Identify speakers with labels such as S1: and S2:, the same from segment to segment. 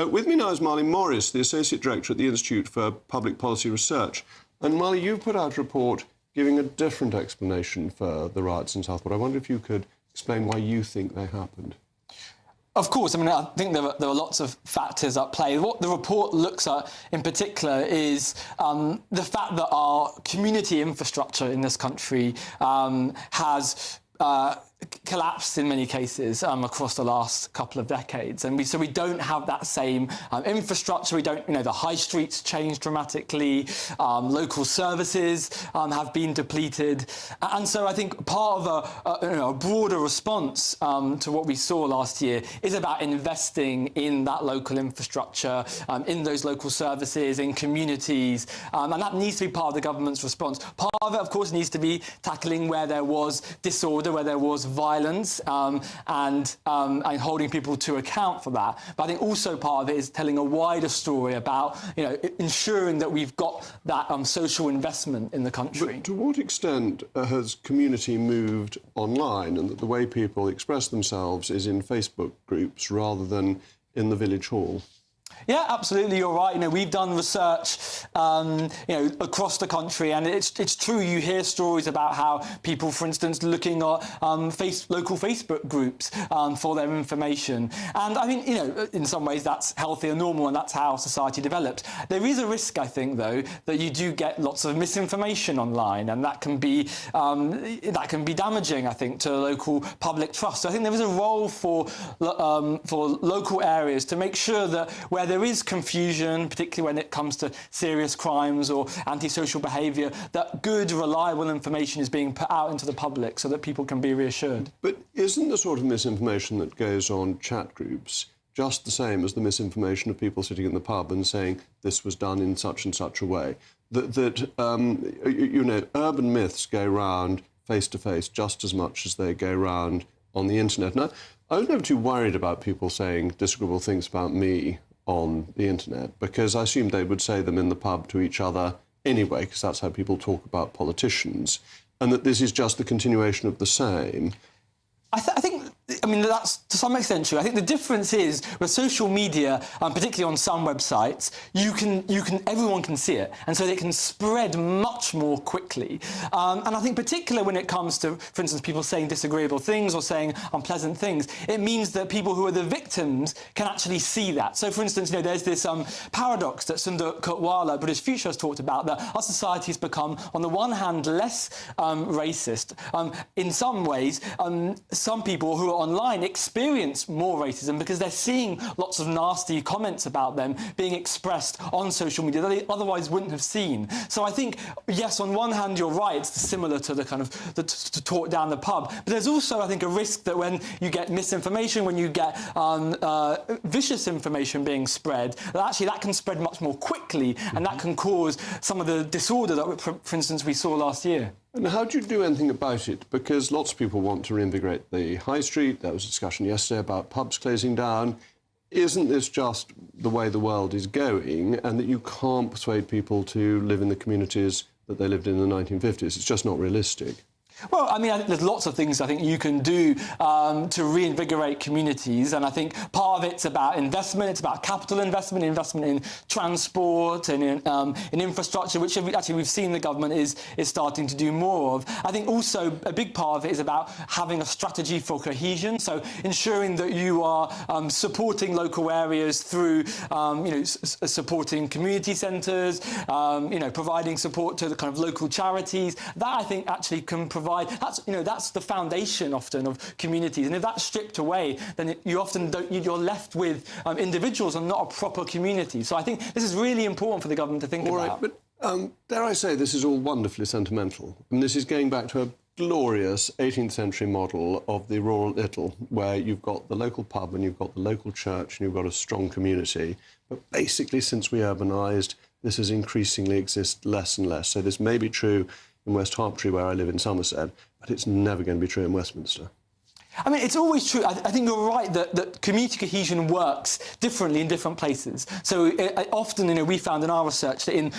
S1: With me now is Marley Morris, the Associate Director at the Institute for Public Policy Research. And Marley, you've put out a report giving a different explanation for the riots in Southport. I wonder if you could explain why you think they happened.
S2: Of course. I mean, I think there are lots of factors at play. What the report looks at in particular is the fact that our community infrastructure in this country has collapsed in many cases across the last couple of decades, and so we don't have that same infrastructure. We don't, the high streets changed dramatically. Local services have been depleted, and so I think part of a broader response to what we saw last year is about investing in that local infrastructure, in those local services, in communities, and that needs to be part of the government's response. Part of it, of course, needs to be tackling where there was disorder, where there was violence, and holding people to account for that. But I think also part of it is telling a wider story about, ensuring that we've got that social investment in the country.
S1: But to what extent has community moved online, and that the way people express themselves is in Facebook groups rather than in the village hall?
S2: Yeah, absolutely, you're right. We've done research, across the country, and it's true. You hear stories about how people, for instance, looking at local Facebook groups for their information. And I think, in some ways that's healthy and normal, and that's how society develops. There is a risk, I think, though, that you do get lots of misinformation online, and that can be damaging, I think, to local public trust. So I think there is a role for local areas to make sure that where there is confusion, particularly when it comes to serious crimes or antisocial behaviour, that good, reliable information is being put out into the public so that people can be reassured. But
S1: isn't the sort of misinformation that goes on chat groups just the same as the misinformation of people sitting in the pub and saying this was done in such and such a way? Urban myths go round face-to-face just as much as they go round on the internet. Now, I was never too worried about people saying disagreeable things about me on the internet, because I assumed they would say them in the pub to each other anyway, because that's how people talk about politicians, and that this is just the continuation of the same. I think that's to some extent true. I think the difference is with social media, particularly on some websites, everyone can see it, and so it can spread much more quickly. And I think particularly when it comes to, for instance, people saying disagreeable things or saying unpleasant things, it means that people who are the victims can actually see that. So, for instance, there's this paradox that Sundar Kotwala, British futurist, talked about, that our society has become, on the one hand, less racist. In some ways, some people who are online experience more racism because they're seeing lots of nasty comments about them being expressed on social media that they otherwise wouldn't have seen. So I think, yes, on one hand, you're right, it's similar to the kind of to talk down the pub, but there's also, I think, a risk that when you get misinformation, when you get vicious information being spread, that actually that can spread much more quickly, and that can cause some of the disorder that, for instance, we saw last year. And how do you do anything about it? Because lots of people want to reinvigorate the high street. There was a discussion yesterday about pubs closing down. Isn't this just the way the world is going, and that you can't persuade people to live in the communities that they lived in the 1950s? It's just not realistic.
S2: Well, I think there's lots of things I think you can do to reinvigorate communities, and I think part of it's about investment. It's about capital investment in transport and in infrastructure, which actually we've seen the government is starting to do more of. I think also a big part of it is about having a strategy for cohesion, so ensuring that you are supporting local areas through supporting community centres, providing support to the kind of local charities. That I think actually can provide. That's the foundation often of communities, and if that's stripped away, then you're left with individuals and not a proper community. So I think this is really important for the government to think about.
S1: All right, but dare I say, this is all wonderfully sentimental. And this is going back to a glorious 18th century model of the rural idyll, where you've got the local pub and you've got the local church and you've got a strong community. But basically, since we urbanised, this has increasingly existed less and less. So this may be true in West Hertfordshire, where I live in Somerset, but it's never going to be true in Westminster.
S2: I mean, it's always true. I think you're right that community cohesion works differently in different places. So often, we found in our research that in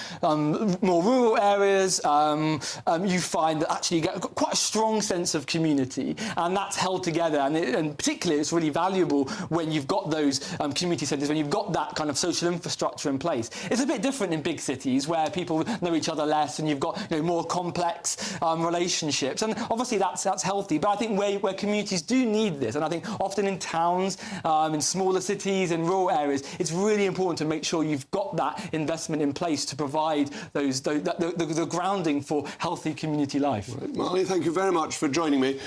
S2: more rural areas, you find that actually you get quite a strong sense of community, and that's held together. And particularly, it's really valuable when you've got those community centres, when you've got that kind of social infrastructure in place. It's a bit different in big cities where people know each other less, and you've got more complex relationships. And obviously, that's healthy. But I think where communities do need this, and I think often in towns, in smaller cities, in rural areas, it's really important to make sure you've got that investment in place to provide the grounding for healthy community life.
S1: Right. Marley, thank you very much for joining me.